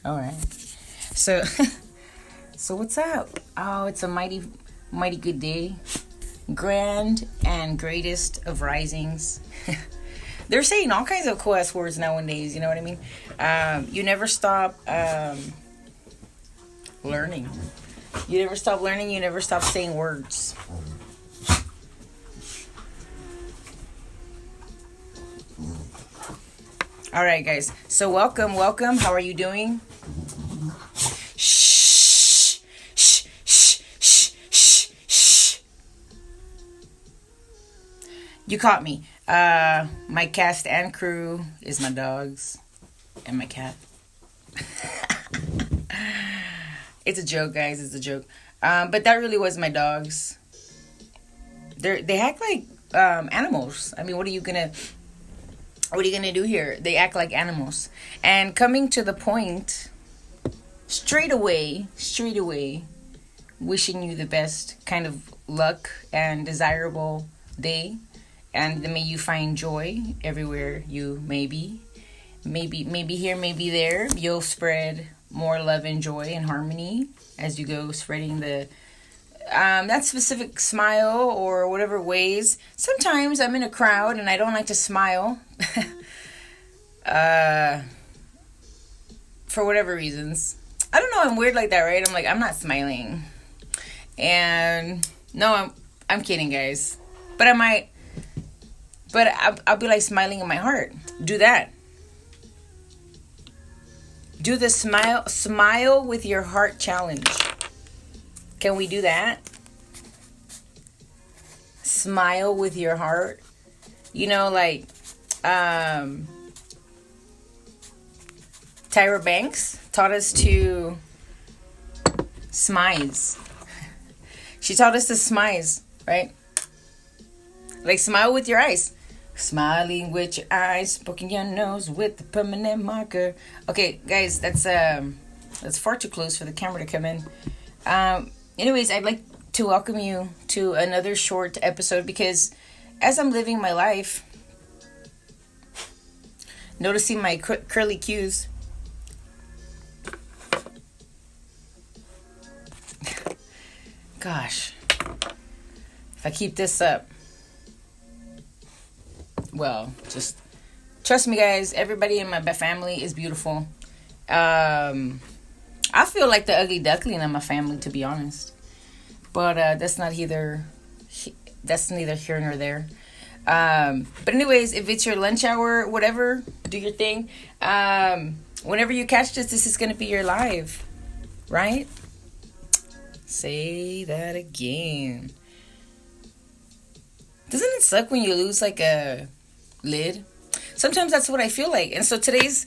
All right. So, so what's up? Oh, it's a mighty, mighty good day. Grand and greatest of risings. They're saying all kinds of cool ass words nowadays. You know what I mean? You never stop learning. You never stop learning. You never stop saying words. All right, guys. So welcome, welcome. How are you doing? Shh, shh, shh, shh, shh, shh. You caught me. My cast and crew is my dogs and my cat. It's a joke, guys. It's a joke. But that really was my dogs. They act like animals. I mean, what are you gonna do here? They act like animals. And coming to the point, straight away, wishing you the best kind of luck and desirable day. And may you find joy everywhere you may be. Maybe here, maybe there. You'll spread more love and joy and harmony as you go spreading the that specific smile or whatever ways. Sometimes I'm in a crowd and I don't like to smile. For whatever reasons. I don't know, I'm weird like that, right? I'm like, I'm not smiling. And no, I'm kidding, guys. But I might, but I'll be like smiling in my heart. Do that. Do the smile with your heart challenge. Can we do that? Smile with your heart. You know, like Tyra Banks taught us to smize. She taught us to smize, right? Like smile with your eyes. Smiling with your eyes, poking your nose with the permanent marker. Okay, guys, that's far too close for the camera to come in. Anyways, I'd like to welcome you to another short episode because as I'm living my life, noticing my curly cues. Gosh, if I keep this up, well, just trust me, guys. Everybody in my family is beautiful. I feel like the ugly duckling in my family, to be honest. But that's neither here nor there. But anyways, if it's your lunch hour, whatever, do your thing. Whenever you catch this is going to be your live, right? Say that again. Doesn't it suck when you lose like a lid? Sometimes that's what I feel like. And so today's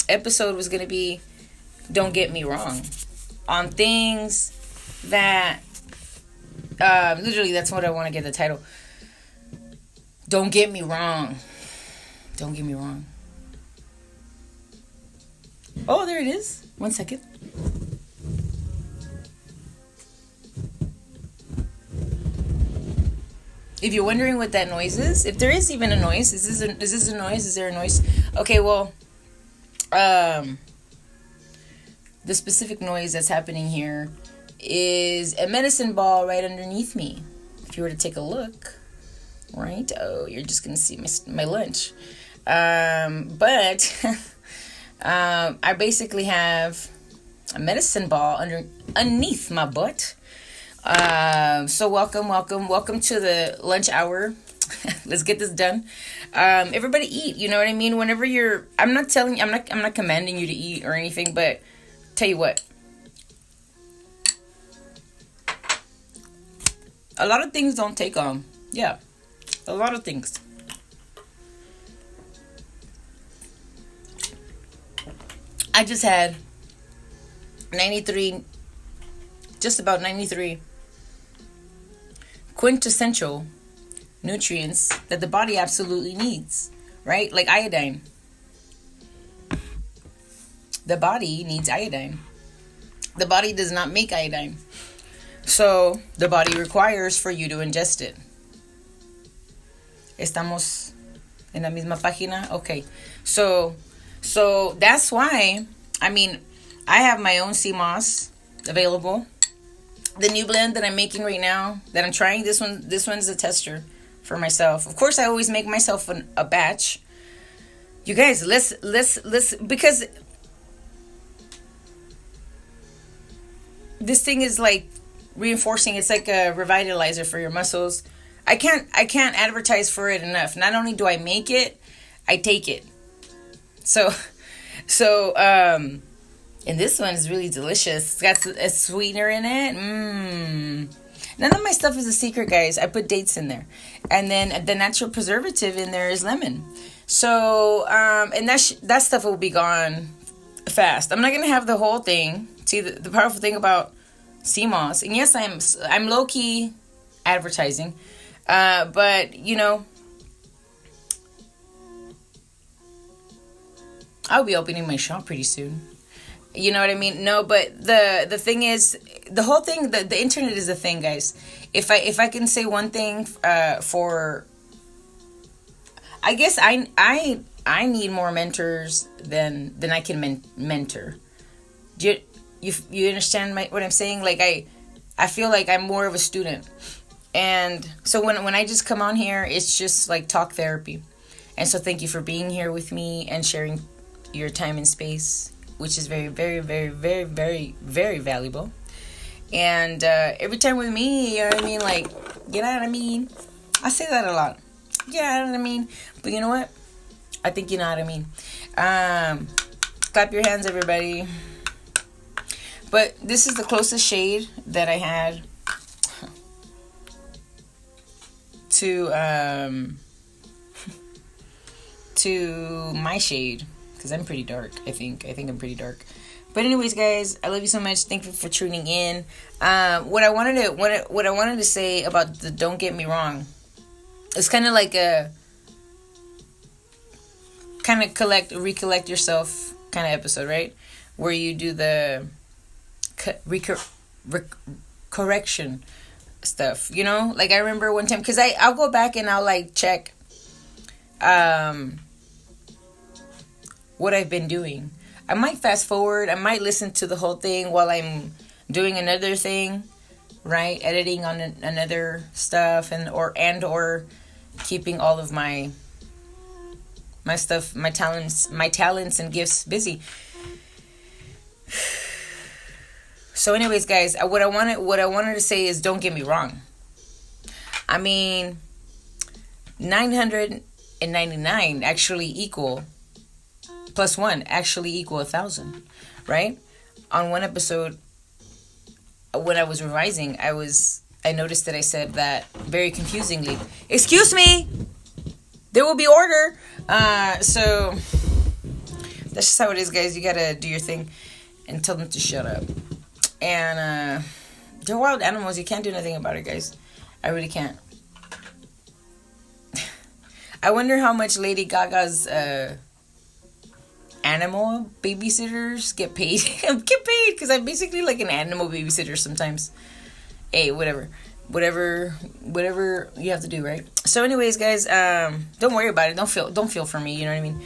episode was going to be, don't get me wrong, on things that literally that's what I want to get the title. Don't get me wrong. Don't get me wrong. Oh, there it is. 1 second. If you're wondering what that noise is, if there is even a noise, is this a noise? Is there a noise? Okay, well, the specific noise that's happening here is a medicine ball right underneath me. If you were to take a look, right? Oh, you're just gonna see my lunch. But I basically have a medicine ball underneath my butt. So welcome to the lunch hour. Let's get this done. Everybody eat, you know what I mean? Whenever I'm not commanding you to eat or anything, but tell you what, a lot of things don't take on. Yeah, a lot of things. I just had 93, just about 93 quintessential nutrients that the body absolutely needs, right? Like iodine. The body needs iodine. The body does not make iodine. So the body requires for you to ingest it. ¿Estamos en la misma página? Okay. So So that's why, I mean, I have my own sea moss available. The new blend that I'm making right now, that I'm trying, this one's a tester for myself. Of course, I always make myself a batch. You guys, let's because this thing is like reinforcing. It's like a revitalizer for your muscles. I can't advertise for it enough. Not only do I make it, I take it. So so and this one is really delicious. It's got a sweetener in it. None of my stuff is a secret, guys. I put dates in there, and then the natural preservative in there is lemon. So and that stuff will be gone fast. I'm not gonna have the whole thing. See, the powerful thing about sea moss, and yes, I'm low key advertising, but you know, I'll be opening my shop pretty soon. You know what I mean? No, but the thing is, the whole thing, the internet is a thing, guys. If I can say one thing, for, I guess I need more mentors than I can mentor. Do you understand what I'm saying? Like I feel like I'm more of a student, and so when I just come on here, it's just like talk therapy. And so thank you for being here with me and sharing your time and space, which is very, very, very, very, very, very valuable. And every time with me, you know what I mean? Like, you know what I mean? I say that a lot. You know what I mean? But you know what? I think you know what I mean. Clap your hands, everybody. But this is the closest shade that I had to my shade, because I'm pretty dark. I think I'm pretty dark. But anyways, guys, I love you so much. Thank you for tuning in. What I wanted to say about the "Don't Get Me Wrong," it's kind of like a kind of recollect yourself kind of episode, right? Where you do the correction stuff, you know. Like I remember one time, because I'll go back and I'll like check what I've been doing. I might fast forward. I might listen to the whole thing while I'm doing another thing, right? Editing on another stuff, or keeping all of my stuff, my talents and gifts busy. So anyways, guys, what I wanted to say is, don't get me wrong. I mean, 999 actually equal plus 1 actually equal 1,000, right? On one episode, when I was revising, I noticed that I said that very confusingly. Excuse me, there will be order. So that's just how it is, guys. You gotta do your thing and tell them to shut up. And they're wild animals. You can't do nothing about it, guys. I really can't. I wonder how much Lady Gaga's animal babysitters get paid. Get paid, because I'm basically like an animal babysitter sometimes. Hey, whatever you have to do, right? So anyways, guys, don't worry about it. Don't feel for me, you know what I mean?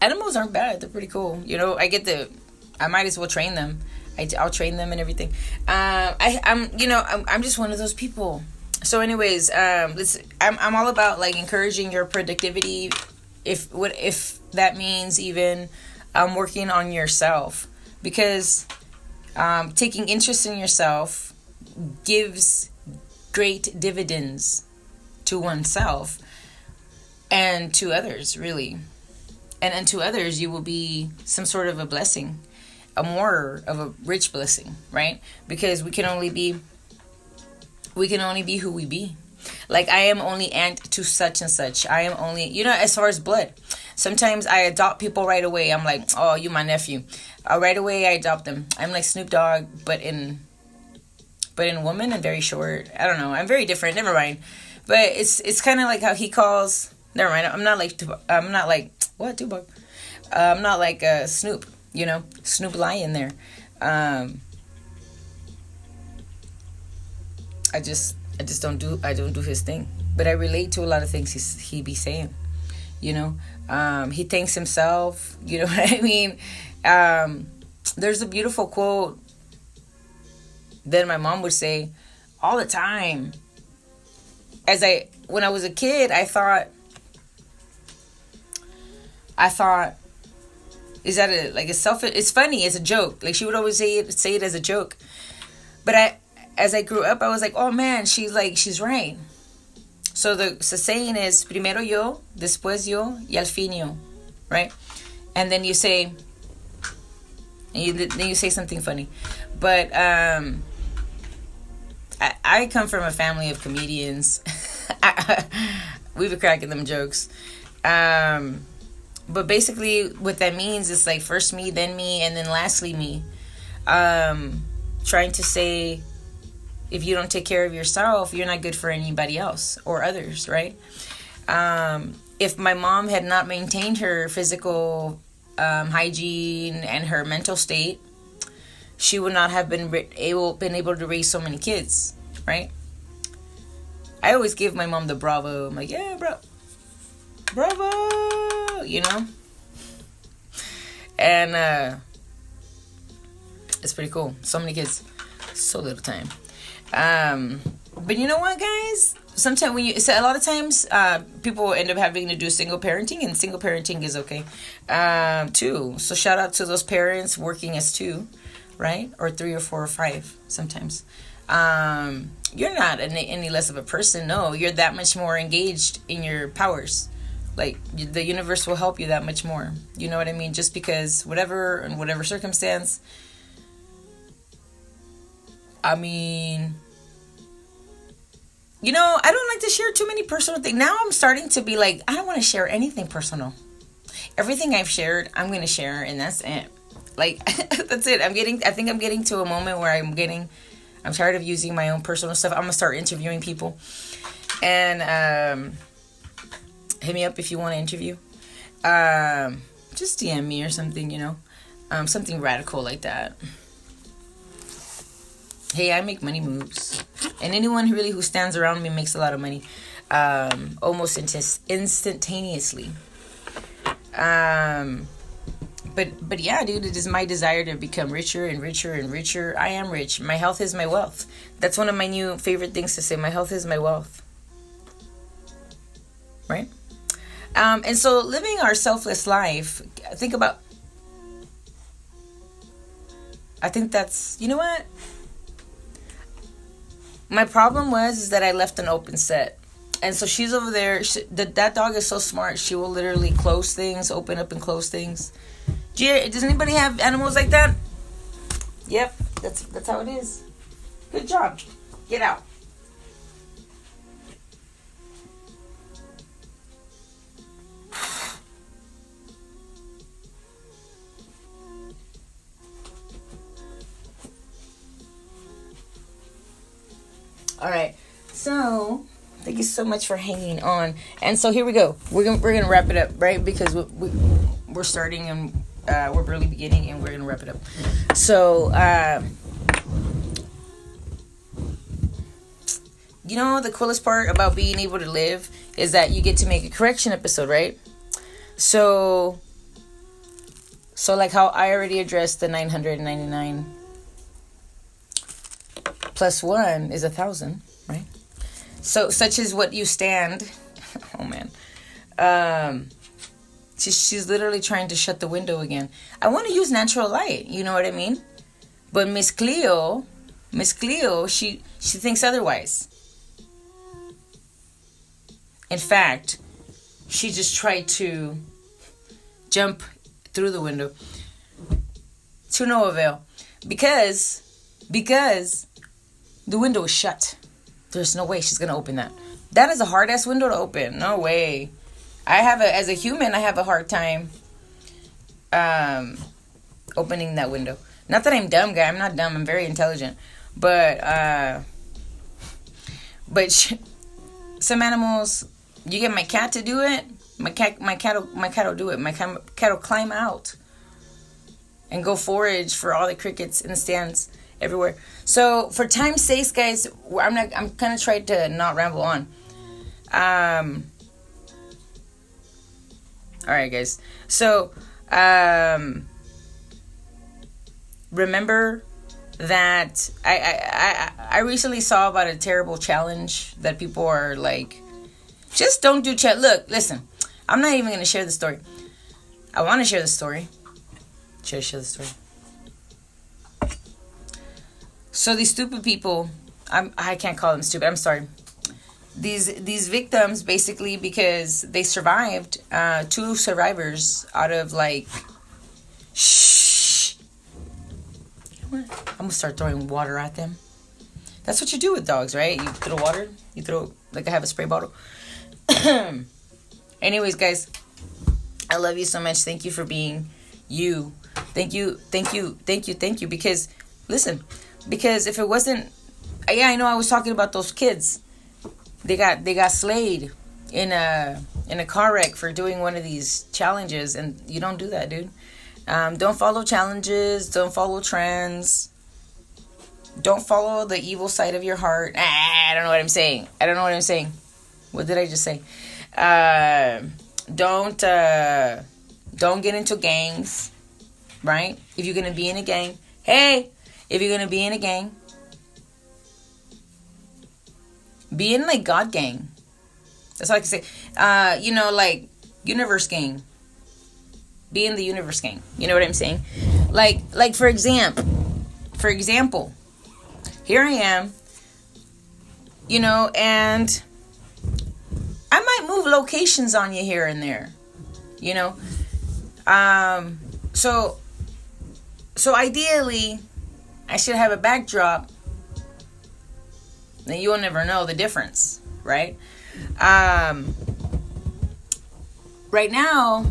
Animals aren't bad. They're pretty cool. You know, I might as well train them. I'll train them and everything. I'm just one of those people. So anyways, I'm all about like encouraging your productivity, if that means even working on yourself, because taking interest in yourself gives great dividends to oneself and to others, really. And to others, you will be some sort of a blessing, a more of a rich blessing, right? Because we can only be who we be. Like, I am only aunt to such and such. I am only, as far as blood. Sometimes I adopt people right away. I'm like, oh, you my nephew. Right away I adopt them. I'm like Snoop Dogg, but in woman and very short. I don't know. I'm very different. Never mind. But it's kind of like how he calls. Never mind. I'm not like what, Tupac? I'm not like Snoop. Snoop Lion there. I don't do his thing, but I relate to a lot of things he be saying, He thanks himself. You know what I mean? There's a beautiful quote that my mom would say all the time. When I was a kid, I thought, is that it's funny, it's a joke. Like, she would always say it as a joke. But as I grew up, I was like, oh man, she's right. So the saying is, primero yo, después yo, y al fin yo, right? And then you say, something funny. But I come from a family of comedians. We've been cracking them jokes. But basically what that means is like first me, then me, and then lastly me. Trying to say, if you don't take care of yourself, you're not good for anybody else or others, right? If my mom had not maintained her physical hygiene and her mental state, she would not have been able to raise so many kids, right? I always give my mom the bravo. I'm like, yeah, bravo, you know? And it's pretty cool. So many kids, so little time. But you know what, guys? Sometimes a lot of times, people end up having to do single parenting, and single parenting is okay, too. So shout out to those parents working as two, right? Or 3 or 4 or 5 sometimes. You're not any less of a person. No, you're that much more engaged in your powers. Like, the universe will help you that much more. You know what I mean? Just because in whatever circumstance. I mean, you know, I don't like to share too many personal things. Now I'm starting to be like, I don't want to share anything personal. Everything I've shared, I'm going to share, and that's it. Like, that's it. I think I'm getting to a moment where I'm tired of using my own personal stuff. I'm going to start interviewing people. And hit me up if you want to interview. Just DM me or something, you know. Something radical like that. Hey, I make money moves. And anyone who stands around me makes a lot of money. Almost instantaneously. But yeah, dude, it is my desire to become richer and richer and richer. I am rich. My health is my wealth. That's one of my new favorite things to say. My health is my wealth. Right? And so living our selfless life, I think that's, you know what? My problem is that I left an open set. And so she's over there. That dog is so smart. She will literally close things, open up and close things. Does anybody have animals like that? Yep, that's how it is. Good job. Get out. All right. So, thank you so much for hanging on. And so here we go. We're gonna wrap it up, right? Because we're starting and we're barely beginning, and we're gonna wrap it up. So, you know, the coolest part about being able to live is that you get to make a correction episode, right? So like how I already addressed the 999 plus 1 is 1,000, right? So such is what you stand. Oh man. She's literally trying to shut the window again. I want to use natural light, you know what I mean? But Miss Cleo, she thinks otherwise. In fact, she just tried to jump through the window to no avail, because the window is shut. There's no way she's gonna open that. That is a hard ass window to open. No way. As a human, I have a hard time opening that window. Not that I'm dumb, guy. I'm not dumb. I'm very intelligent. But some animals, you get my cat to do it. My cat will do it. My cat will climb out and go forage for all the crickets in the stands everywhere. So for time's sake, guys, I'm gonna try to not ramble on. All right, guys. So, remember that I recently saw about a terrible challenge that people are like, just don't do Look, listen, I'm not even going to share the story. I want to share the story. Should I share the story? So these stupid people, I can't call them stupid. I'm sorry. These victims, basically, because they survived, two survivors out of like, shh. I'm gonna start throwing water at them. That's what you do with dogs, right? You throw water. You throw, like I have a spray bottle. Anyways, guys, I love you so much. Thank you for being you. Thank you. Because, listen, because if it wasn't, yeah, I know I was talking about those kids. They got slayed in a car wreck for doing one of these challenges, and you don't do that, dude. Don't follow challenges. Don't follow trends. Don't follow the evil side of your heart. I don't know what I'm saying. What did I just say? Don't get into gangs, right? If you're gonna be in a gang, be in like God gang. That's all I can say. Like universe gang. Be in the universe gang. You know what I'm saying? Like for example, here I am, and I might move locations on you here and there, So ideally, I should have a backdrop. Then you'll never know the difference, right? Right now,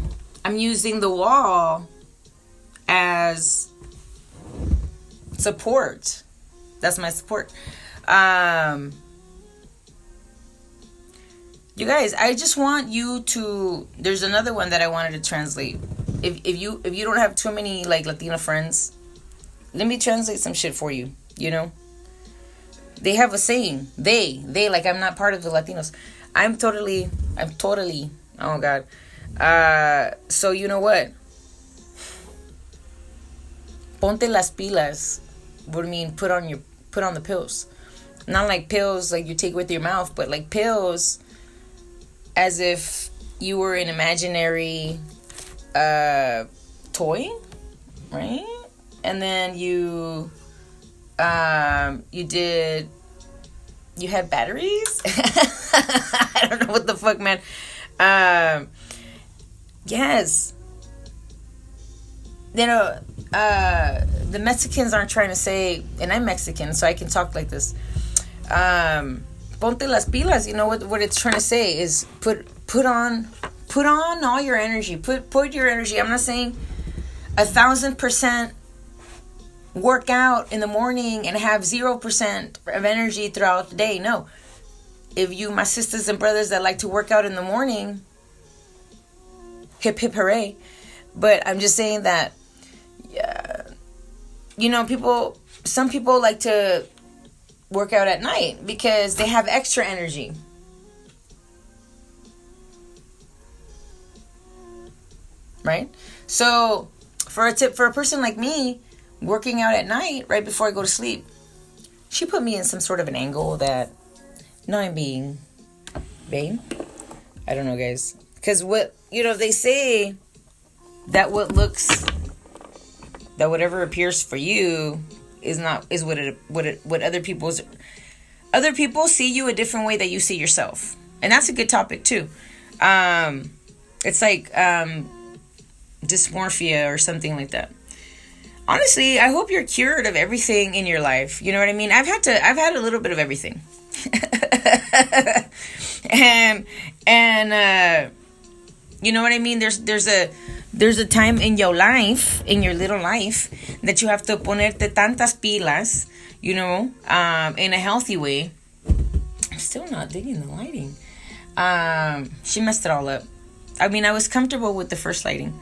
I'm using the wall as support. That's my support. You guys, I just want you to. There's another one that I wanted to translate. If you don't have too many like Latino friends, let me translate some shit for you. They have a saying. They like I'm not part of the Latinos. I'm totally. Oh God. So you know what? Ponte las pilas would mean put on the pills. Not like pills like you take with your mouth, but like pills as if you were an imaginary toy, right? And then you had batteries. I don't know what the fuck, man. Yes. The Mexicans aren't trying to say, and I'm Mexican, so I can talk like this. Ponte las pilas. You know what it's trying to say is put on all your energy. Put your energy. I'm not saying 1,000% work out in the morning and have 0% of energy throughout the day. No. If you, my sisters and brothers that like to work out in the morning, hip hip hooray. But I'm just saying that, some people like to work out at night because they have extra energy. Right? So, for a tip for a person like me, working out at night right before I go to sleep, she put me in some sort of an angle that, no, I'm being vain. I don't know, guys. Because they say that whatever appears for you is what other people see you a different way that you see yourself. And that's a good topic too. It's like dysmorphia or something like that. Honestly, I hope you're cured of everything in your life. You know what I mean? I've had a little bit of everything. and you know what I mean? There's a time in your life, in your little life, that you have to ponerte tantas pilas, in a healthy way. I'm still not digging the lighting. She messed it all up. I mean, I was comfortable with the first lighting.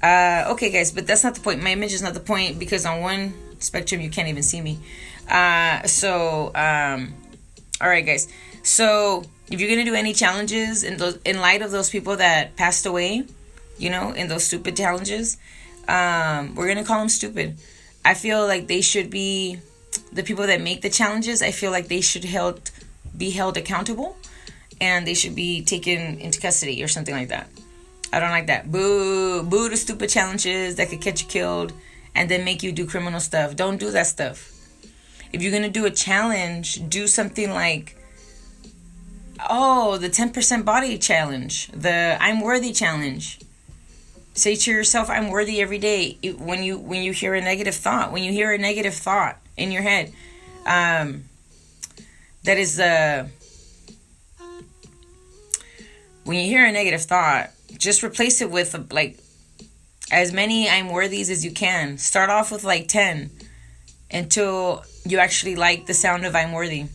Okay, guys, but that's not the point. My image is not the point because on one spectrum you can't even see me. All right, guys. So if you're gonna do any challenges in light of those people that passed away, in those stupid challenges, we're going to call them stupid. I feel like they should be, the people that make the challenges, I feel like they should be held accountable, and they should be taken into custody or something like that. I don't like that. Boo to stupid challenges that could catch you killed and then make you do criminal stuff. Don't do that stuff. If you're going to do a challenge, do something like, the 10% body challenge, the I'm worthy challenge. Say to yourself, I'm worthy every day. When you hear a negative thought, in your head, that is when you hear a negative thought, just replace it with like as many I'm worthies as you can. Start off with like 10 until you actually like the sound of I'm worthy.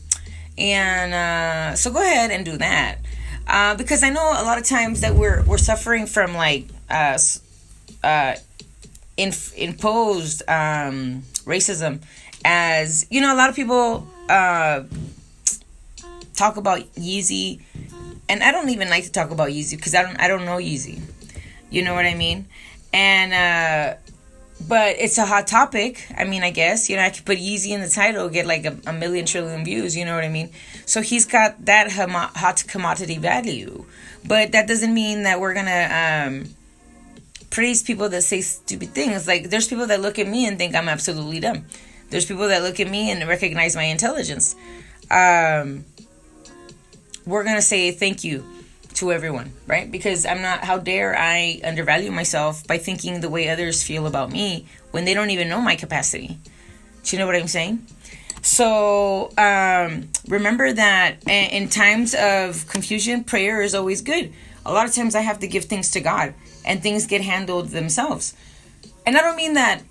And so go ahead and do that. Because I know a lot of times that we're suffering from like imposed racism. As a lot of people talk about Yeezy, and I don't even like to talk about Yeezy because I don't know Yeezy. You know what I mean? And but it's a hot topic. I mean, I guess I could put Yeezy in the title, get like a million trillion views. You know what I mean? So he's got that hot commodity value, but that doesn't mean that we're gonna praise people that say stupid things. Like, there's people that look at me and think I'm absolutely dumb. There's people that look at me and recognize my intelligence. We're going to say thank you to everyone, right? Because how dare I undervalue myself by thinking the way others feel about me when they don't even know my capacity. Do you know what I'm saying? So remember that in times of confusion, prayer is always good. A lot of times I have to give things to God and things get handled themselves. And I don't mean that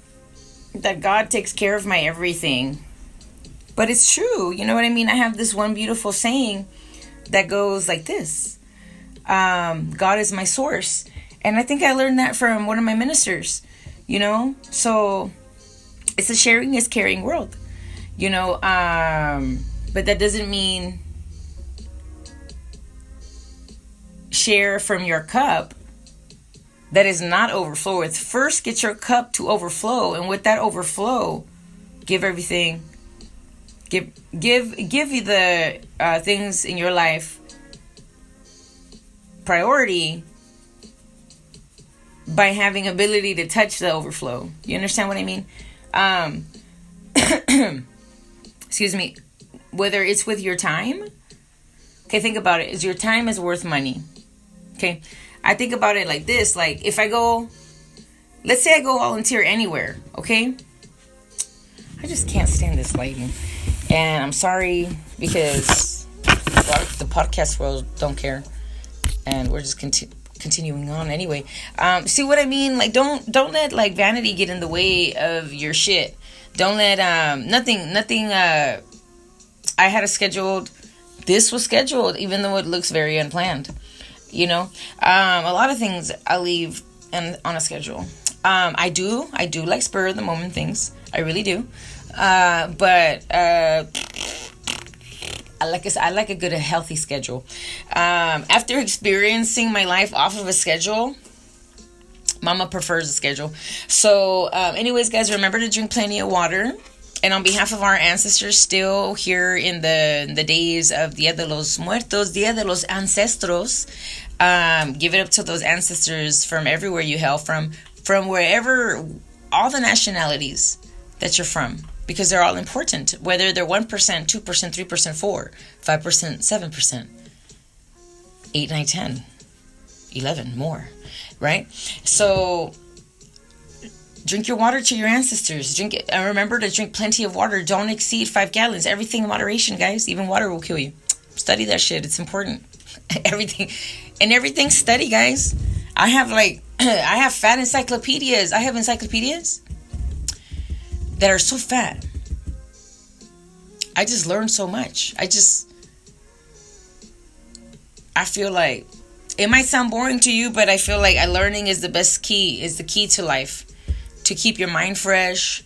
God takes care of my everything, but it's true. You know what I mean? I have this one beautiful saying that goes like this. God is my source. And I think I learned that from one of my ministers, so it's a sharing is caring world, but that doesn't mean share from your cup that is not overflow. First get your cup to overflow, and with that overflow, give everything. Give you the things in your life priority by having ability to touch the overflow. You understand what I mean? Excuse me. Whether it's with your time. Okay, think about it. Your time is worth money. Okay. I think about it like this. Like, if let's say I go volunteer anywhere. Okay. I just can't stand this lighting. And I'm sorry because the podcast world don't care. And we're just continuing on anyway. See what I mean? Like, don't let like vanity get in the way of your shit. Don't let nothing I had a scheduled. This was scheduled, even though it looks very unplanned. A lot of things I leave on a schedule. I do like spur of the moment things. I really do. But I like a good, healthy schedule. After experiencing my life off of a schedule, Mama prefers a schedule. So, anyways, guys, remember to drink plenty of water. And on behalf of our ancestors still here in the days of Dia de los Muertos, Dia de los Ancestros, give it up to those ancestors from everywhere you hail from wherever, all the nationalities that you're from. Because they're all important, whether they're 1%, 2%, 3%, 4%, 5%, 7%, 8, 9, 10, 11, more, right? So drink your water to your ancestors. Drink it, and remember to drink plenty of water. Don't exceed 5 gallons. Everything in moderation, guys. Even water will kill you. Study that shit. It's important. Everything study, guys. I have fat encyclopedias. I have encyclopedias that are so fat. I just learned so much. I feel like it might sound boring to you, but I feel like learning is the key to life, to keep your mind fresh.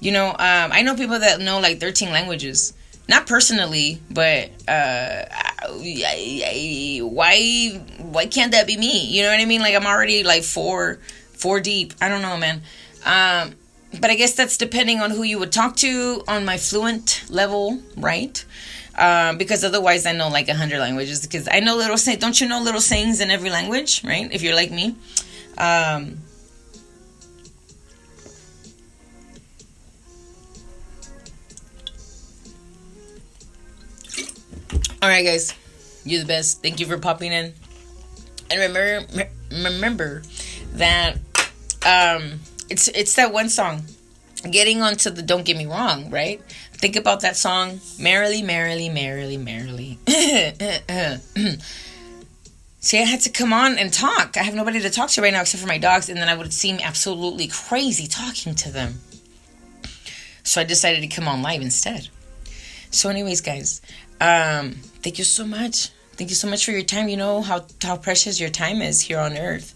I know people that know like 13 languages, not personally, but why can't that be me? You know what I mean? Like, I'm already like four deep. I don't know, man. But I guess that's depending on who you would talk to on my fluent level, right? Because otherwise I know like 100 languages, because I know little sayings. Don't you know little sayings in every language, right? If you're like me. All right, guys, you're the best. Thank you for popping in, and remember that it's that one song. Getting onto the "Don't Get Me Wrong," right? Think about that song, "Merrily, Merrily, Merrily, Merrily." See, I had to come on and talk. I have nobody to talk to right now except for my dogs, and then I would seem absolutely crazy talking to them. So I decided to come on live instead. So anyways, guys, thank you so much. Thank you so much for your time. You know how precious your time is here on Earth.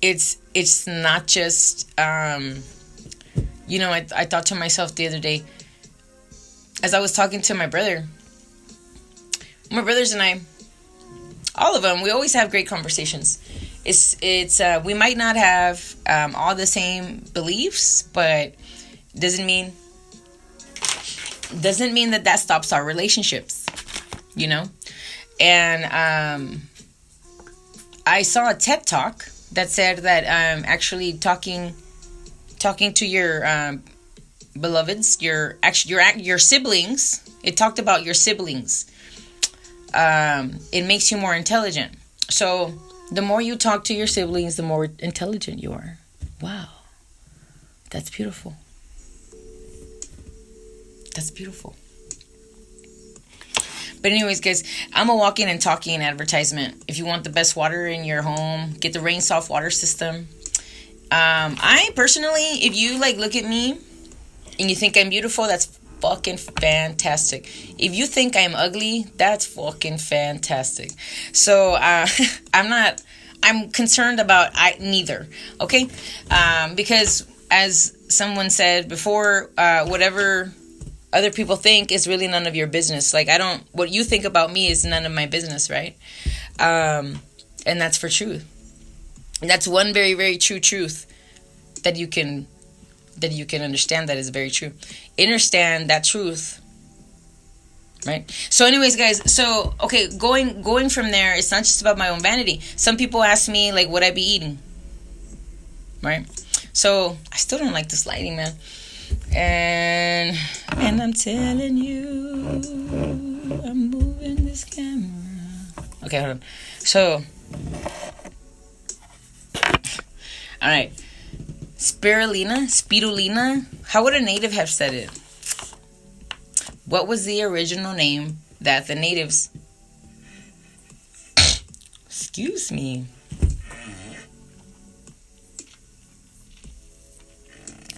It's not just, you know, I thought to myself the other day, as I was talking to my brothers and I, all of them, we always have great conversations. We might not have all the same beliefs, but doesn't mean that stops our relationships, you know? And I saw a TED Talk that said that actually talking to your beloveds, your siblings. It talked about your siblings. It makes you more intelligent. So the more you talk to your siblings, the more intelligent you are. Wow, that's beautiful. That's beautiful. But anyways, guys, I'm a walking and talking advertisement. If you want the best water in your home, get the Rain Soft water system. I personally, if you like look at me and you think I'm beautiful, that's fucking fantastic. If you think I'm ugly, that's fucking fantastic. So I'm concerned about neither. Okay, because as someone said before, whatever other people think is really none of your business. Like, what you think about me is none of my business, right? And that's for truth. And that's one very, very true truth that you can understand. That is very true. Understand that truth, right? So anyways, guys, so okay, going from there, it's not just about my own vanity. Some people ask me, like, what I be eating, right? So I still don't like this lighting, man. And I'm telling you, I'm moving this camera. Okay, hold on. So, all right. Spirulina. How would a native have said it? What was the original name that the natives... Excuse me.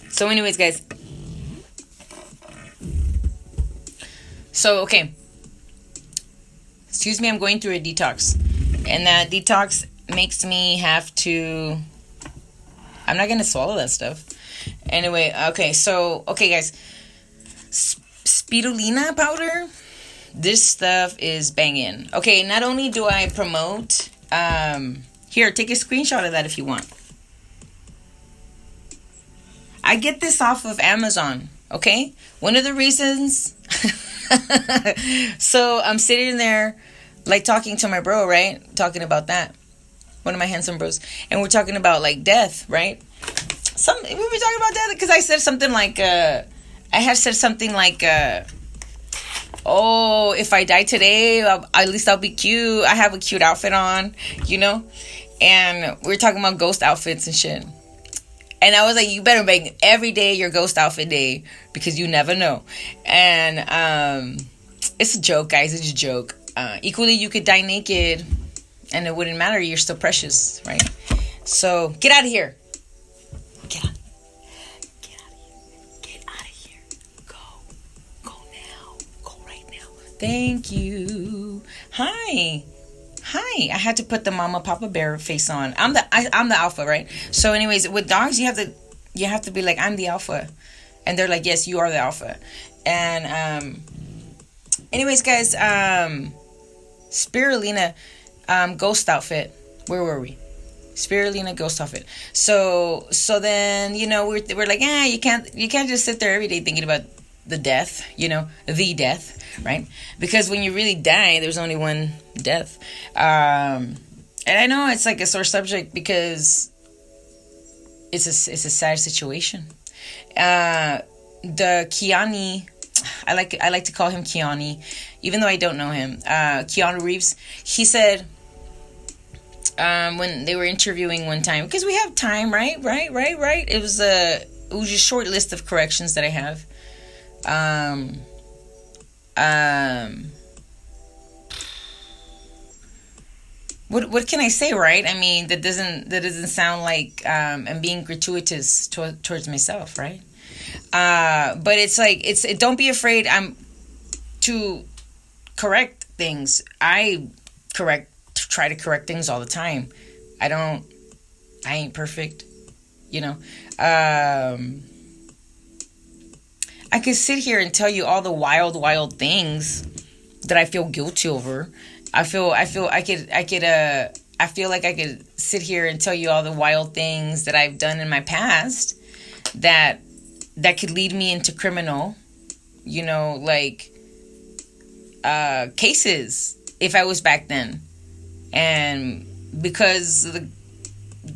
So anyways, guys. So, okay. Excuse me, I'm going through a detox. And that detox makes me have to... I'm not going to swallow that stuff. Anyway, okay, so... Okay, guys. Spirulina powder. This stuff is banging. Okay, not only do I promote... here, take a screenshot of that if you want. I get this off of Amazon, okay? One of the reasons... So I'm sitting there, like, talking to my bro, right? Talking about that. One of my handsome bros. And we're talking about, like, death, right? We were talking about death because I said something like, oh, if I die today, at least I'll be cute. I have a cute outfit on, you know? And we were talking about ghost outfits and shit. And I was like, you better make every day your ghost outfit day because you never know. And it's a joke, guys. It's a joke. Equally, you could die naked and it wouldn't matter. You're still precious, right? So get out of here. Get out of here. Go now. Go right now. Thank you. Hi. I had to put the mama papa bear face on. I'm the alpha, right? So anyways, with dogs you have to be like, I'm the alpha. And they're like, yes, you are the alpha. And Anyways, guys, Spirulina, ghost outfit. Where were we? Spirulina ghost outfit. So then, we're like, you can't just sit there every day thinking about the death, the death, right? Because when you really die, there's only one death. And I know it's like a sore subject because it's a sad situation. The Keanu, I like to call him Keanu, even though I don't know him. Keanu Reeves. He said, when they were interviewing one time, because we have time, right? It was a short list of corrections that I have. What can I say, right? I mean, that doesn't sound like I'm being gratuitous towards myself, right? But it's like don't be afraid. To correct things. I try to correct things all the time. I ain't perfect, I could sit here and tell you all the wild things that I feel guilty over. I feel like I could sit here and tell you all the wild things that I've done in my past that could lead me into criminal, cases if I was back then. And because of the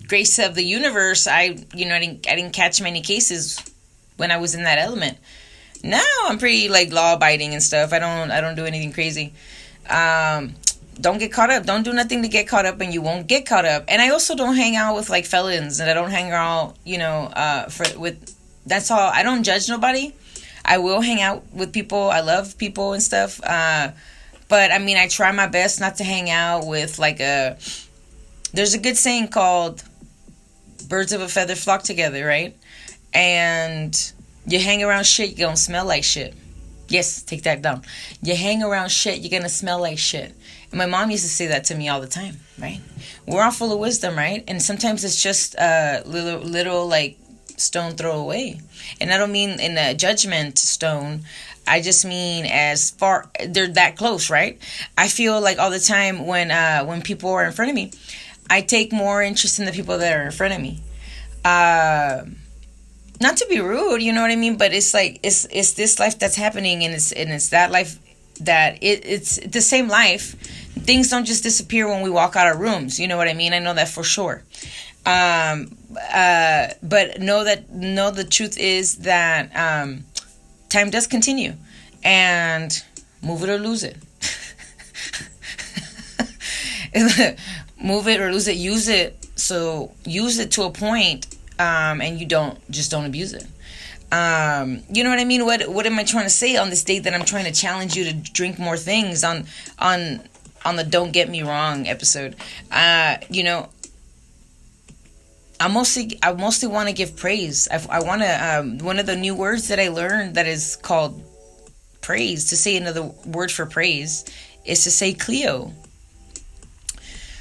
grace of the universe, I didn't catch many cases when I was in that element. Now I'm pretty law abiding and stuff. I don't do anything crazy. Don't get caught up. Don't do nothing to get caught up, and you won't get caught up. And I also don't hang out with felons, and I don't hang out, that's all. I don't judge nobody. I will hang out with people. I love people and stuff. But I mean, I try my best not to hang out with there's a good saying called birds of a feather flock together, right? And you hang around shit, you're gonna smell like shit. Yes, take that down. You hang around shit, you're gonna smell like shit. And my mom used to say that to me all the time, right? We're all full of wisdom, right? And sometimes it's just a little stone throw away. And I don't mean in a judgment stone. I just mean as far, they're that close, right? I feel all the time when people are in front of me, I take more interest in the people that are in front of me. Not to be rude, you know what I mean? But it's it's this life that's happening, and it's that life that it's the same life. Things don't just disappear when we walk out of rooms. You know what I mean? I know that for sure. But know the truth is that time does continue, and move it or lose it. Move it or lose it. Use it. So use it to a point, and you don't abuse it. You know what I mean? What am I trying to say on this date that I'm trying to challenge you to drink more things on the Don't Get Me Wrong episode? I mostly want to give praise. I want to, one of the new words that I learned that is called praise, to say another word for praise, is to say Cleo.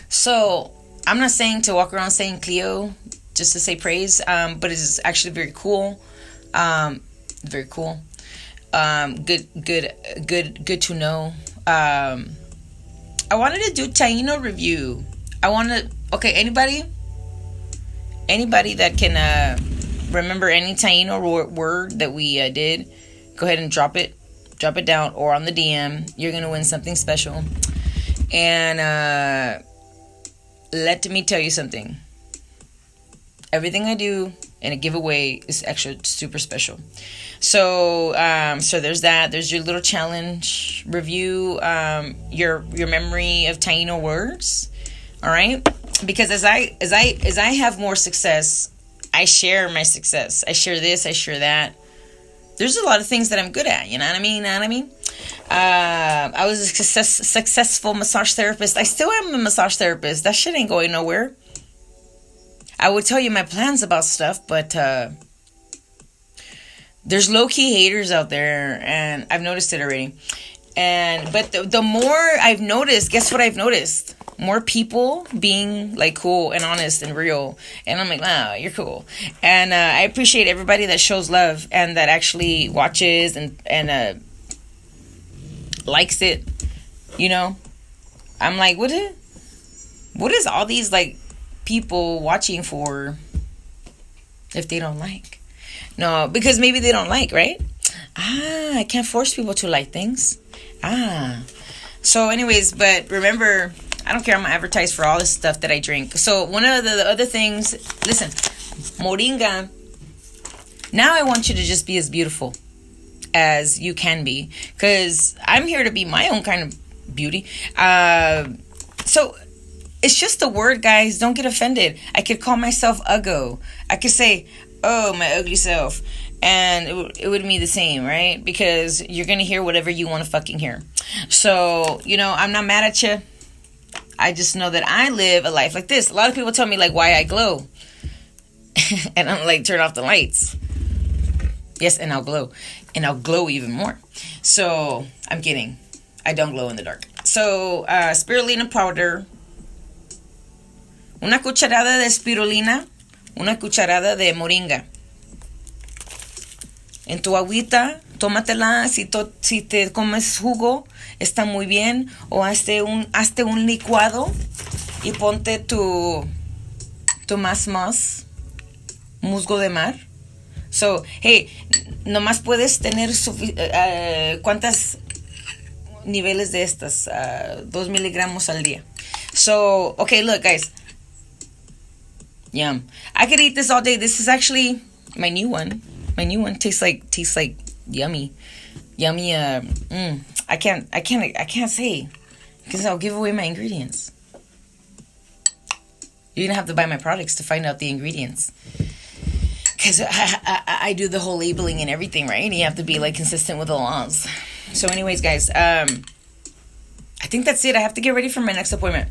So, I'm not saying to walk around saying Cleo just to say praise, but it's actually very cool. Very cool. Good to know. I wanted to do Taino review. Anybody that can remember any Taino word that we did, go ahead and drop it down, or on the DM. You're gonna win something special. And let me tell you something. Everything I do in a giveaway is extra super special. So there's that. There's your little challenge. Review your memory of Taino words. All right. Because as I have more success, I share my success. I share this, I share that. There's a lot of things that I'm good at, you know what I mean? I was a successful massage therapist. I still am a massage therapist. That shit ain't going nowhere. I would tell you my plans about stuff, but there's low-key haters out there, and I've noticed it already. But the more I've noticed, guess what I've noticed? More people being cool and honest and real. And I'm like, wow, you're cool. And I appreciate everybody that shows love and that actually watches and likes it, you know. I'm like, what is all these like people watching for if they don't like? No, because maybe they don't like, right? I can't force people to like things. So anyways, but remember, I don't care, I'm gonna advertise for all this stuff that I drink. So one of the other things, listen, Moringa, now I want you to just be as beautiful as you can be, because I'm here to be my own kind of beauty. So it's just a word, guys. Don't get offended. I could call myself uggo. I could say, oh, my ugly self, and it would be the same, right? Because you're gonna hear whatever you want to fucking hear. So, you know, I'm not mad at you. I just know that I live a life like this. A lot of people tell me like why I glow. And I'm like, turn off the lights. Yes, and I'll glow. And I'll glow even more. So, I'm kidding. I don't glow in the dark. So, spirulina powder. Una cucharada de spirulina. Una cucharada de moringa. En tu agüita, tómatela. Si te comes jugo, está muy bien. O hazte un licuado y ponte tu más musgo de mar. So, hey, nomás puedes tener ¿cuántas niveles de estas? 2 miligramos al día. So, okay, look, guys. Yum. I could eat this all day. This is actually my new one. My new one tastes like yummy. I can't say, because I'll give away my ingredients. You're gonna have to buy my products to find out the ingredients, because I do the whole labeling and everything, right? You have to be like consistent with the laws. So anyways, guys, I think that's it. I have to get ready for my next appointment.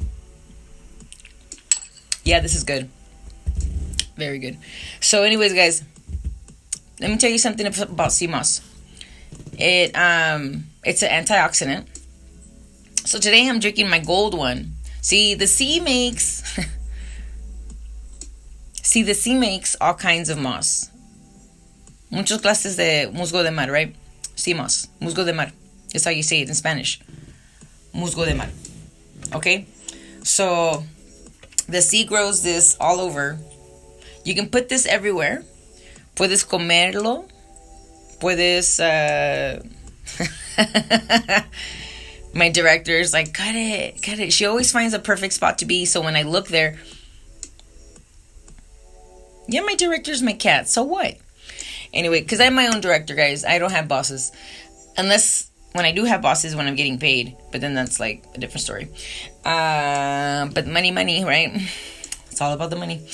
Yeah, this is good. Very good. So anyways, guys, let me tell you something about sea moss. It's an antioxidant. So today I'm drinking my gold one. See, the sea makes all kinds of moss. Muchas clases de musgo de mar, right? Sea moss, musgo de mar. That's how you say it in Spanish. Musgo de mar. Okay? So the sea grows this all over. You can put this everywhere. Puedes comerlo. Puedes... My director is like, cut it. She always finds a perfect spot to be. So when I look there... Yeah, my director's my cat. So what? Anyway, because I'm my own director, guys. I don't have bosses. Unless... when I do have bosses, when I'm getting paid. But then that's like a different story. But money, right? It's all about the money.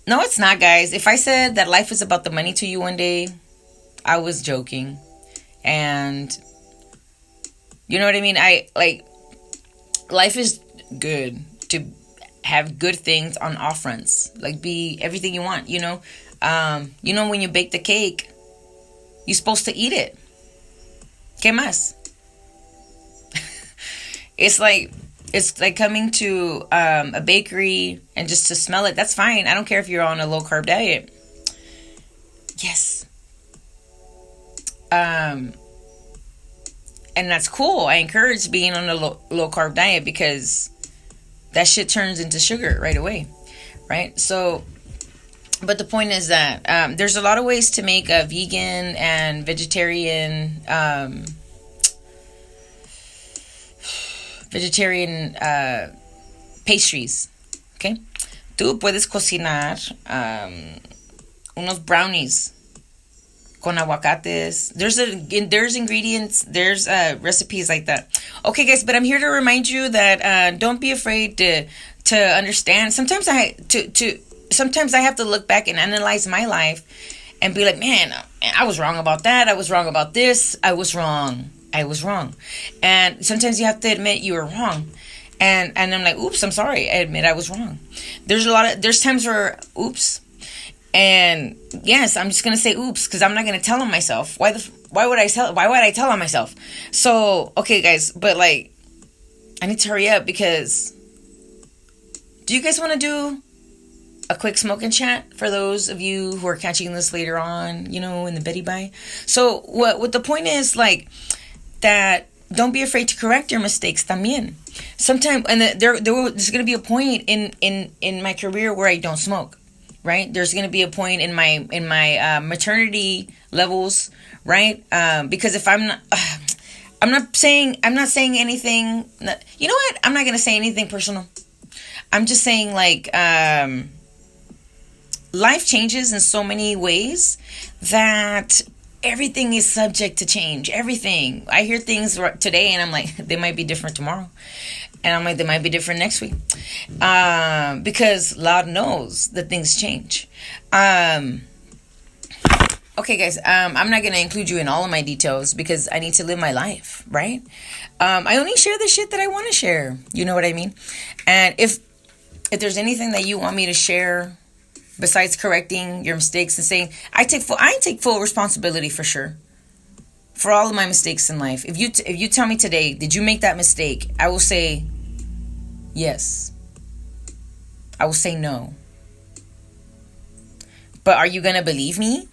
No, it's not, guys. If I said that life is about the money to you one day, I was joking. And you know what I mean? Life is good to have good things on all fronts. Like, be everything you want, you know? When you bake the cake, you're supposed to eat it. ¿Qué más? It's like coming to a bakery and just to smell it. That's fine. I don't care if you're on a low carb diet. Yes. And that's cool. I encourage being on a low carb diet, because that shit turns into sugar right away. Right? So, but the point is that there's a lot of ways to make a vegan and vegetarian pastries. Okay, tú puedes cocinar unos brownies con aguacates. There's ingredients, there's recipes like that. Okay, guys, but I'm here to remind you that don't be afraid to understand. Sometimes I have to look back and analyze my life and be like, man, I was wrong about that. I was wrong about this. I was wrong. And sometimes you have to admit you were wrong. And I'm like, oops, I'm sorry. I admit I was wrong. There's times where, oops. And yes, I'm just going to say oops, because I'm not going to tell on myself. Why would I tell on myself? So, okay, guys, but like, I need to hurry up, because do you guys want to do a quick smoke and chat for those of you who are catching this later on, in the Betty Bye? So what the point is, like, that don't be afraid to correct your mistakes también. Sometimes, and there's going to be a point in my career where I don't smoke, right? There's going to be a point in my maternity levels, right? Because if I'm not saying anything. You know what? I'm not going to say anything personal. I'm just saying, like, life changes in so many ways that everything is subject to change. Everything. I hear things today and I'm like, they might be different tomorrow. And I'm like, they might be different next week. Because Lord knows that things change. Okay, guys, I'm not going to include you in all of my details because I need to live my life, right? I only share the shit that I want to share. You know what I mean? And if there's anything that you want me to share besides correcting your mistakes and saying, I take full responsibility for sure. For all of my mistakes in life. If you tell me today, did you make that mistake? I will say yes. I will say no. But are you going to believe me?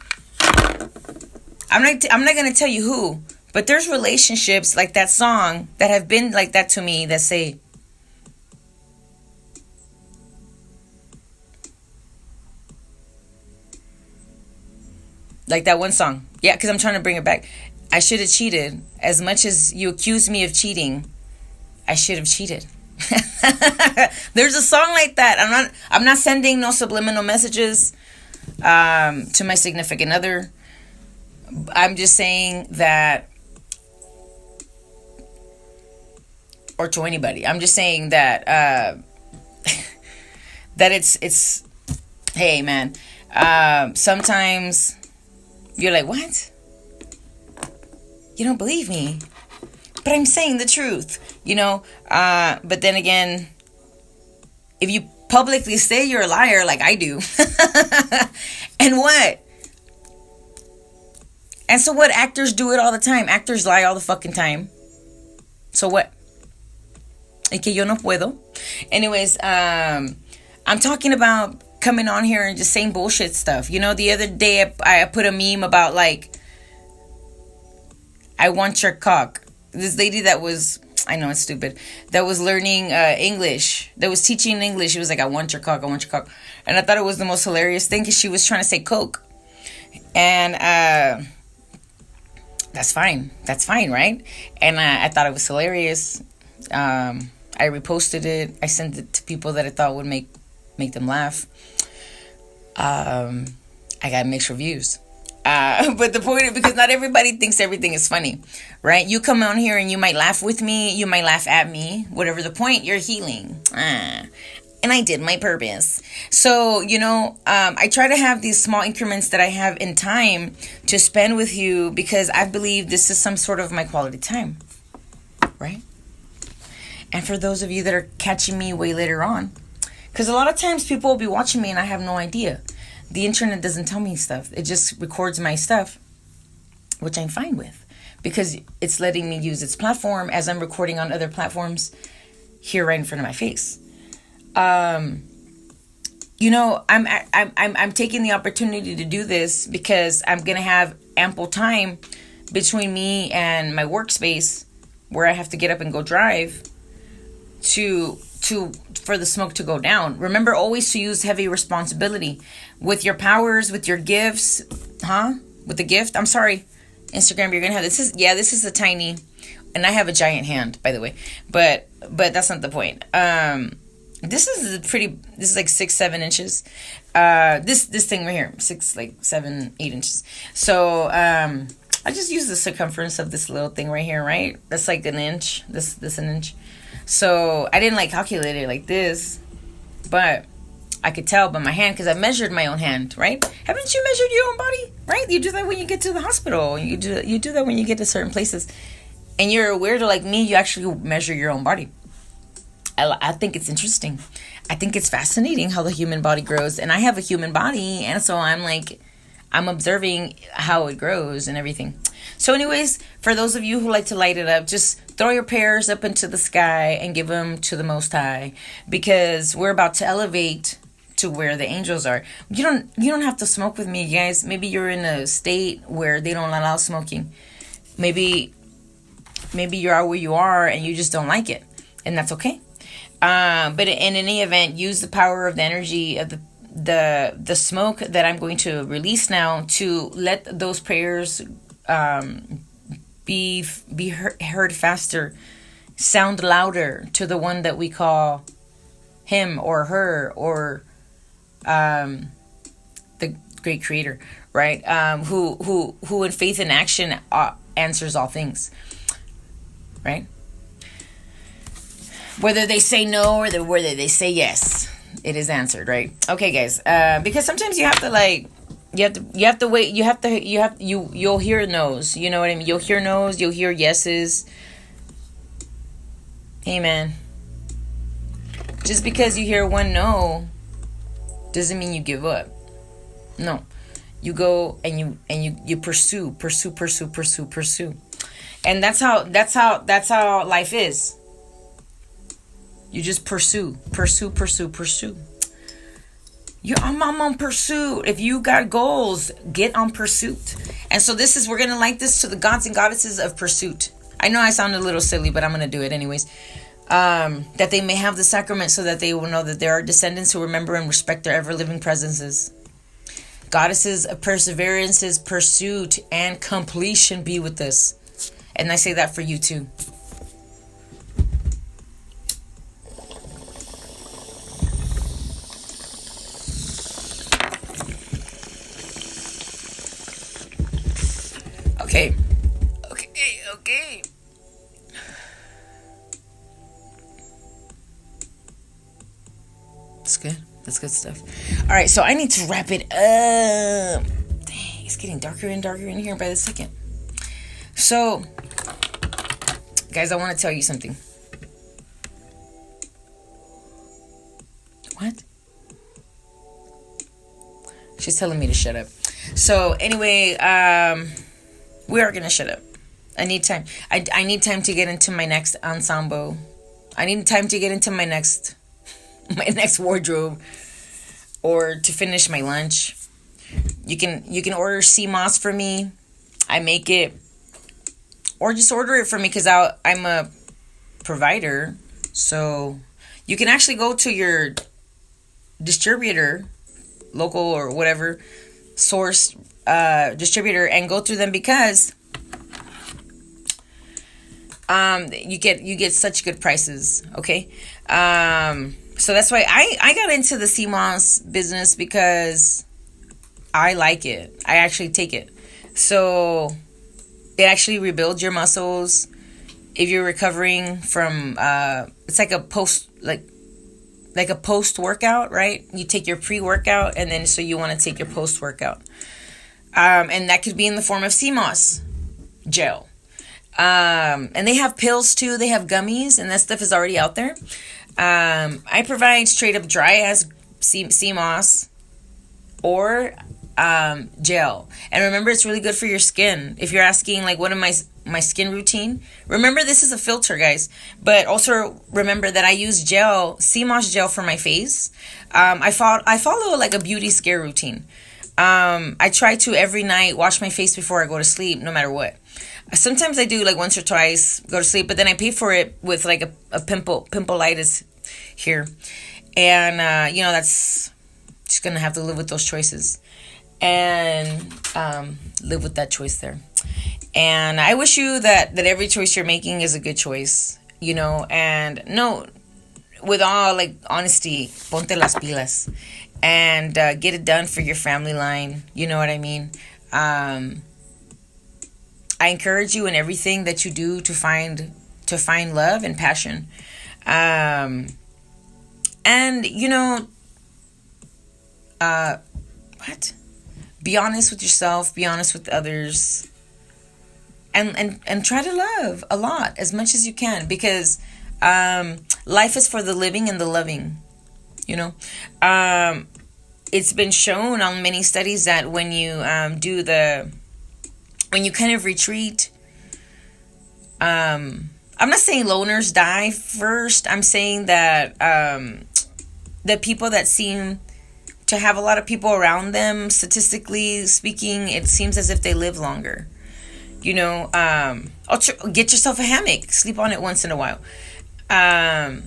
I'm not going to tell you who, but there's relationships like that song that have been like that to me that say, like that one song. Yeah, because I'm trying to bring it back. I should have cheated. As much as you accuse me of cheating, I should have cheated. There's a song like that. I'm not sending no subliminal messages to my significant other. I'm just saying that, or to anybody. I'm just saying that that it's hey man. Sometimes you're like, what? You don't believe me, but I'm saying the truth, you know. But then again, if you publicly say you're a liar, like I do, and what? And so what? Actors do it all the time. Actors lie all the fucking time. So what? Es que yo no puedo. Anyways, I'm talking about coming on here and just saying bullshit stuff. You know, the other day I put a meme about like, I want your cock. This lady that was, I know it's stupid, that was learning English, that was teaching English. She was like, I want your cock, I want your cock. And I thought it was the most hilarious thing because she was trying to say coke. And that's fine, right? And I thought it was hilarious. I reposted it. I sent it to people that I thought would make them laugh. I got mixed reviews. But the point is, because not everybody thinks everything is funny, right? You come on here and you might laugh with me, you might laugh at me, whatever the point, you're healing. And I did my purpose. So, you know, I try to have these small increments that I have in time to spend with you because I believe this is some sort of my quality time, right? And for those of you that are catching me way later on, because a lot of times people will be watching me and I have no idea. The internet doesn't tell me stuff. It just records my stuff, which I'm fine with because it's letting me use its platform as I'm recording on other platforms here right in front of my face. You know, I'm taking the opportunity to do this because I'm going to have ample time between me and my workspace where I have to get up and go drive for the smoke to go down. Remember always to use heavy responsibility with your powers, with your gifts, with the gift. I'm sorry, Instagram, you're gonna have this is a tiny, and I have a giant hand, by the way, but that's not the point. This is like 6-7 inches. This thing right here, 7-8 inches. So I just use the circumference of this little thing right here, right? That's like an inch. This an inch. So I didn't like calculate it like this, but I could tell by my hand because I measured my own hand, right? Haven't you measured your own body, right? You do that when you get to the hospital. You do that when you get to certain places. And you're a weirdo like me, you actually measure your own body. I think it's interesting. I think it's fascinating how the human body grows. And I have a human body, and so I'm observing how it grows and everything. So anyways, for those of you who like to light it up, just throw your prayers up into the sky and give them to the Most High, because we're about to elevate to where the angels are. You don't have to smoke with me, guys. Maybe you're in a state where they don't allow smoking. Maybe maybe you are where you are and you just don't like it, and that's okay. But in any event, use the power of the energy of the smoke that I'm going to release now to let those prayers be heard faster, sound louder to the one that we call him or her, or the great creator, right? Who in faith and action answers all things, right? Whether they say no or whether they say yes, it is answered, right? Okay, guys. Because sometimes you have to you have to wait. You'll hear no's. You know what I mean? You'll hear no's. You'll hear yeses. Hey, man. Just because you hear one no doesn't mean you give up. No, you go and you pursue, and that's how life is. You just pursue. I'm on pursuit. If you got goals, get on pursuit. And so we're gonna like this to the gods and goddesses of pursuit. I know I sound a little silly, but I'm gonna do it anyways. That they may have the sacrament, so that they will know that there are descendants who remember and respect their ever-living presences. Goddesses of perseverances, pursuit, and completion be with us. And I say that for you too. Okay. That's good. That's good stuff. All right, so I need to wrap it up. Dang, it's getting darker and darker in here by the second. So, guys, I want to tell you something. What? She's telling me to shut up. So, anyway, we are going to shut up. I need time. I need time to get into my next ensemble. I need time to get into my next wardrobe, or to finish my lunch. You can order sea moss for me. I make it, or just order it for me, because I'm a provider. So you can actually go to your distributor, local or whatever source distributor, and go through them, because you get such good prices. Okay. So that's why I got into the sea moss business, because I like it. I actually take it. So it actually rebuilds your muscles. If you're recovering from, it's like a post workout, right? You take your pre-workout, and then so you want to take your post-workout. And that could be in the form of sea moss gel. And they have pills too. They have gummies, and that stuff is already out there. I provide straight up dry as sea moss or gel. And remember, it's really good for your skin. If you're asking, like, what am my skin routine, remember, this is a filter, guys. But also remember that I use sea moss gel for my face. I follow like a beauty scare routine. I try to every night wash my face before I go to sleep, no matter what. Sometimes I do like once or twice, go to sleep, but then I pay for it with like a pimpleitis here. And, that's just going to have to live with those choices, and live with that choice there. And I wish you that every choice you're making is a good choice, and no, with all like honesty, ponte las pilas, and get it done for your family line. You know what I mean? I encourage you in everything that you do to find love and passion. And what? Be honest with yourself, be honest with others, and try to love a lot, as much as you can, because life is for the living and the loving. It's been shown on many studies that when you when you kind of retreat, I'm not saying loners die first. I'm saying that the people that seem to have a lot of people around them, statistically speaking, it seems as if they live longer. Get yourself a hammock, sleep on it once in a while, um,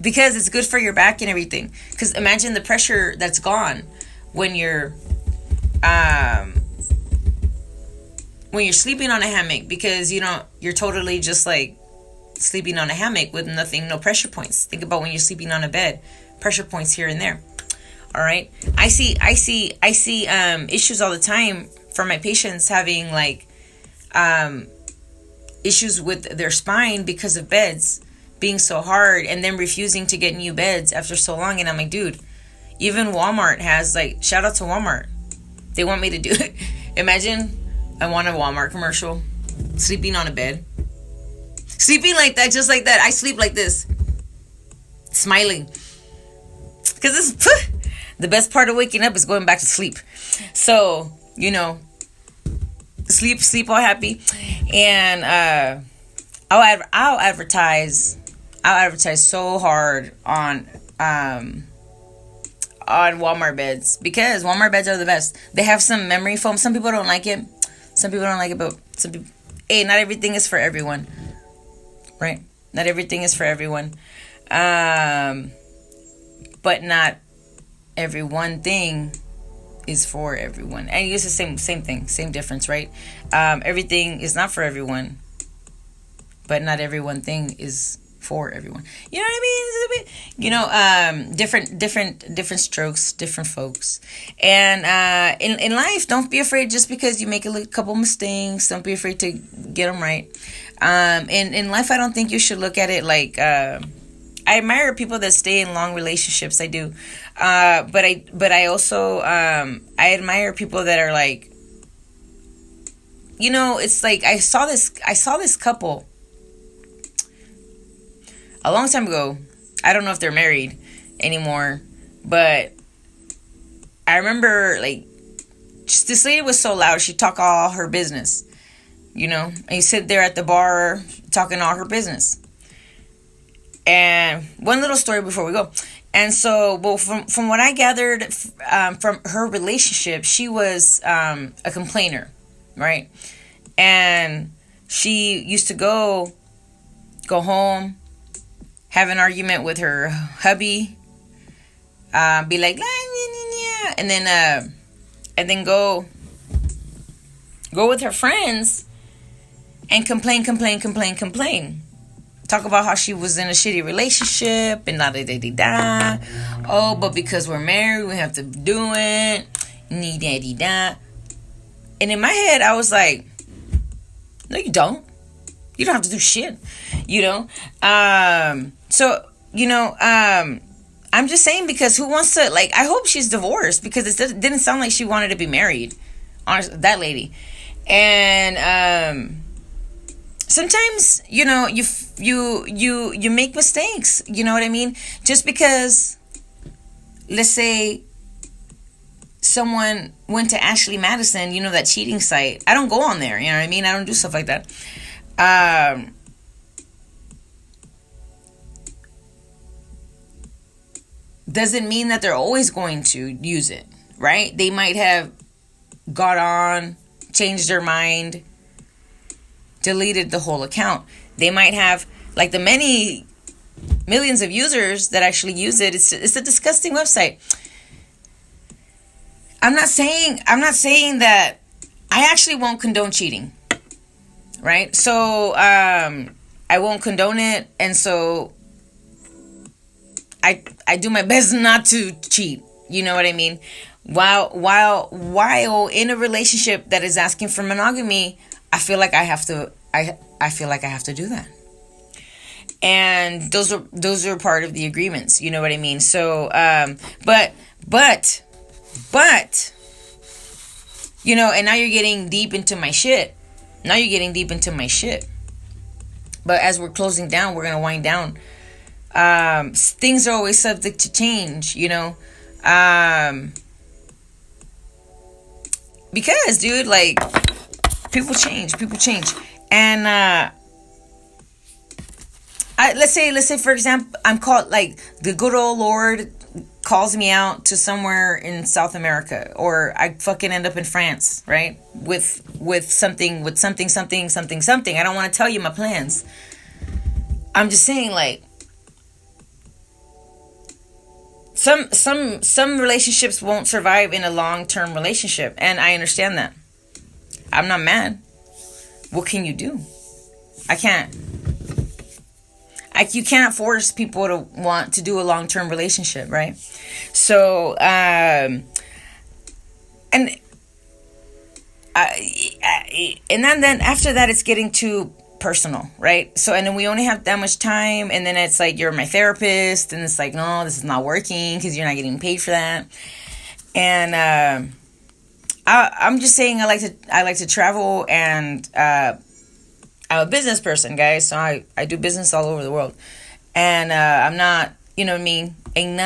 because it's good for your back and everything. Because imagine the pressure that's gone when you're um, sleeping on a hammock, because you're totally just like sleeping on a hammock with nothing, no pressure points. Think about when you're sleeping on a bed, pressure points here and there. All right, I see issues all the time for my patients having like issues with their spine because of beds being so hard, and then refusing to get new beds after so long. And I'm like, dude, even Walmart has, like, shout out to Walmart, they want me to do it. Imagine I want a Walmart commercial, sleeping on a bed, sleeping like that, just like that. I sleep like this, smiling, because this the best part of waking up is going back to sleep. So sleep all happy. And I'll advertise so hard on Walmart beds, because Walmart beds are the best. They have some memory foam. Some people don't like it, but some people, hey, not everything is for everyone, right? Not everything is for everyone. But not every one thing is for everyone. And it's the same thing, same difference, right? Everything is not for everyone, but not every one thing is for everyone. You know what I mean? Different strokes, different folks. And in life, don't be afraid just because you make a couple mistakes. Don't be afraid to get them right. In life, I don't think you should look at it like. I admire people that stay in long relationships. I do, but I also I admire people that are like, it's like I saw this couple a long time ago. I don't know if they're married anymore, but I remember, like, just, this lady was so loud. She talked all her business, and you sit there at the bar talking all her business. And one little story before we go. And so, well, from what I gathered from her relationship, she was a complainer, right? And she used to go home, have an argument with her hubby, be like, and then go with her friends and complain. Talk about how she was in a shitty relationship and da. Oh, but because we're married, we have to do it. Da. And in my head, I was like, no, you don't. You don't have to do shit. So, I'm just saying, because who wants to, like, I hope she's divorced, because it didn't sound like she wanted to be married. Honestly, that lady. And, sometimes, you make mistakes. You know what I mean? Just because, let's say, someone went to Ashley Madison, that cheating site. I don't go on there. You know what I mean? I don't do stuff like that. Doesn't mean that they're always going to use it, right? They might have got on, changed their mind, deleted the whole account. They might have, like the many millions of users that actually use it. It's a disgusting website. I'm not saying that I actually won't condone cheating, right? So I won't condone it, and so I do my best not to cheat. You know what I mean? While in a relationship that is asking for monogamy, I feel like I have to. I feel like I have to do that, and those are part of the agreements. You know what I mean? So, but, and now you're getting deep into my shit. But as we're closing down, we're gonna wind down. Things are always subject to change. Because, dude, like, people change, and let's say for example, I'm called, like, the good old Lord calls me out to somewhere in South America, or I fucking end up in France, right? With something, something. I don't want to tell you my plans. I'm just saying, like, some relationships won't survive in a long-term relationship, and I understand that. I'm not mad. What can you do? I can't. You cannot force people to want to do a long-term relationship, right? So, and then after that, it's getting too personal, right? So, and then we only have that much time, and then it's like, you're my therapist, and it's like, no, this is not working because you're not getting paid for that. And I'm just saying, I like to travel, and I'm a business person, guys, so I do business all over the world. And I'm not, you know what I mean? Ain't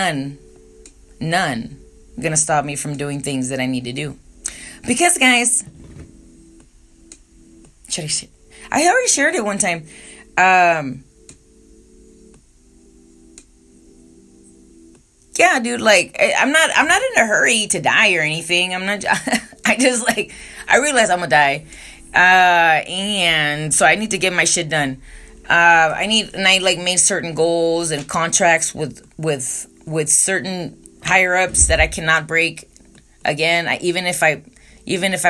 none gonna stop me from doing things that I need to do. Because, guys, I already shared it one time. Yeah, dude, like, I'm not in a hurry to die or anything. I'm not, I just, like, I realize I'm gonna die. And so I need to get my shit done. I like made certain goals and contracts with certain higher ups that I cannot break. Again, even if I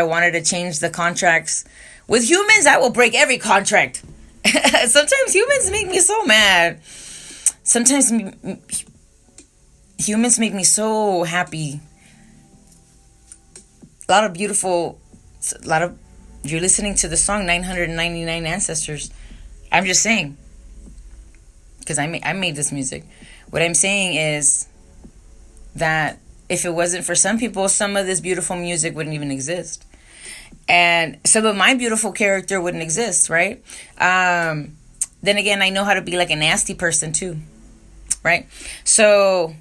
wanted to change the contracts with humans, I will break every contract. Sometimes humans make me so mad. Sometimes humans make me so happy. A lot of you're listening to the song 999 Ancestors. I'm just saying, because I made this music. What I'm saying is that if it wasn't for some people, some of this beautiful music wouldn't even exist. And some of my beautiful character wouldn't exist, right? Then again, I know how to be like a nasty person too, right? So,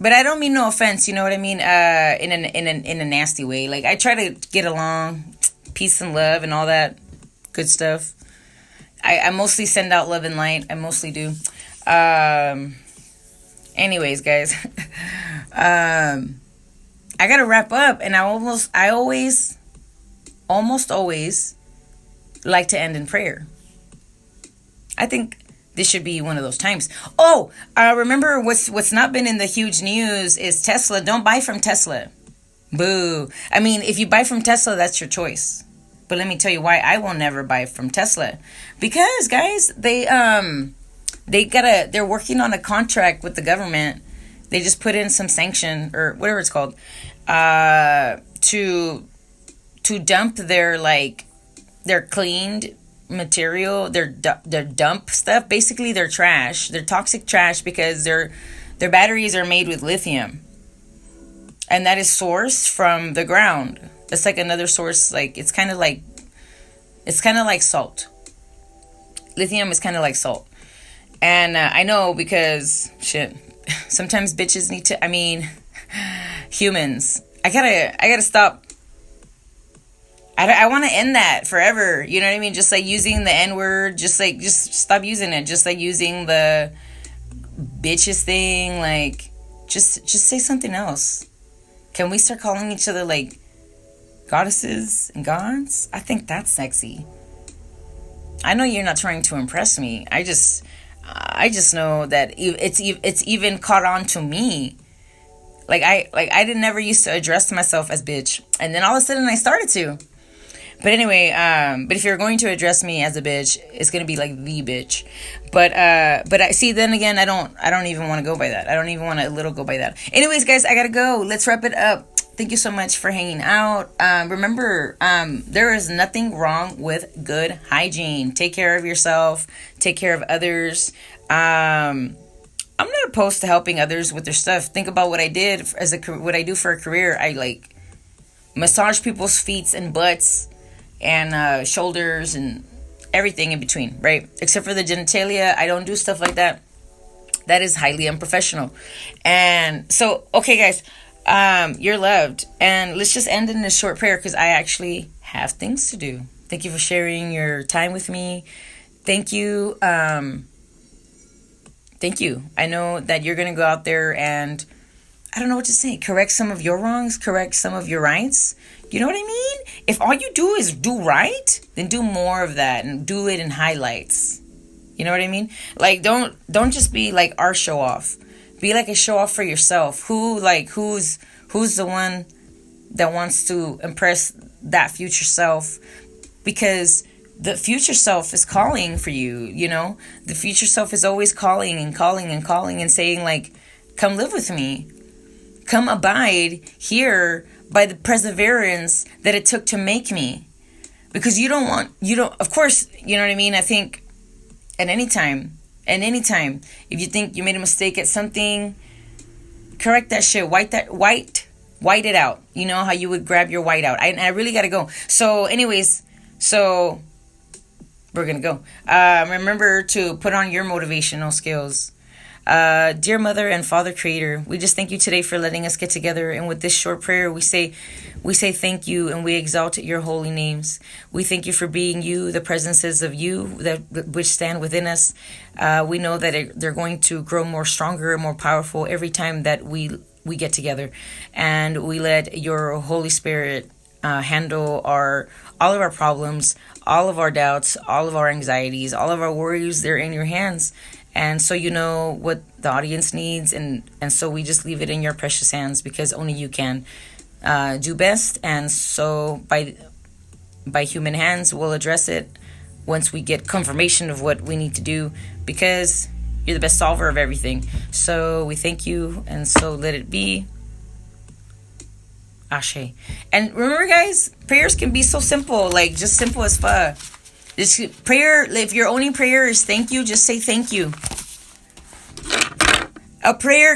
but I don't mean no offense, you know what I mean? In a nasty way. Like, I try to get along, peace and love and all that good stuff. I mostly send out love and light. I mostly do. Anyways, guys, I gotta wrap up, and I always like to end in prayer. I think this should be one of those times. Oh, remember what's not been in the huge news is Tesla. Don't buy from Tesla. Boo. I mean, if you buy from Tesla, that's your choice. But let me tell you why I will never buy from Tesla. Because, guys, they're working on a contract with the government. They just put in some sanction, or whatever it's called, to dump their cleaned material, their dump stuff, basically their trash, their toxic trash, because their batteries are made with lithium, and that is sourced from the ground. That's like another source. Like, it's kind of like salt. Lithium is kind of like salt. And I know, because shit, sometimes bitches need to, humans, I gotta stop. I want to end that forever. You know what I mean? Just like using the N word, just stop using it. Just like using the bitches thing. Like, just say something else. Can we start calling each other like goddesses and gods? I think that's sexy. I know you're not trying to impress me. I just know that it's even caught on to me. Like I didn't never used to address myself as bitch, and then all of a sudden I started to. But anyway, but if you're going to address me as a bitch, it's gonna be like the bitch. But I see. Then again, I don't even want to go by that. I don't even want to go by that. Anyways, guys, I gotta go. Let's wrap it up. Thank you so much for hanging out. Remember, there is nothing wrong with good hygiene. Take care of yourself. Take care of others. I'm not opposed to helping others with their stuff. Think about what I did what I do for a career. I like massage people's feet and butts and shoulders and everything in between, right? Except for the genitalia, I don't do stuff like that. That is highly unprofessional. And so, okay, guys, you're loved. And let's just end in a short prayer, because I actually have things to do. Thank you for sharing your time with me. Thank you. Thank you. I know that you're going to go out there and, I don't know what to say, correct some of your wrongs, correct some of your rights. You know what I mean? If all you do is do right, then do more of that and do it in highlights. You know what I mean? Like, don't just be like our show off. Be like a show off for yourself. Who's the one that wants to impress that future self? Because the future self is calling for you, you know? The future self is always calling and calling and calling and saying, like, come live with me. Come abide here by the perseverance that it took to make me. Because of course, you know what I mean? I think at any time, if you think you made a mistake at something, correct that shit. White it out. You know how you would grab your white out. I really got to go. So anyways, we're going to go. Remember to put on your motivational skills. Dear Mother and Father Creator, we just thank you today for letting us get together. And with this short prayer, we say thank you and we exalt your holy names. We thank you for being you, the presences of you that which stand within us. We know that they're going to grow more stronger and more powerful every time that we get together. And we let your Holy Spirit handle all of our problems, all of our doubts, all of our anxieties, all of our worries. They're in your hands. And so you know what the audience needs, and so we just leave it in your precious hands because only you can do best. And so by human hands, we'll address it once we get confirmation of what we need to do, because you're the best solver of everything. So we thank you, and so let it be. Ashe. And remember, guys, prayers can be so simple, like just simple as fuck. Just prayer, if your only prayer is thank you, just say thank you. A prayer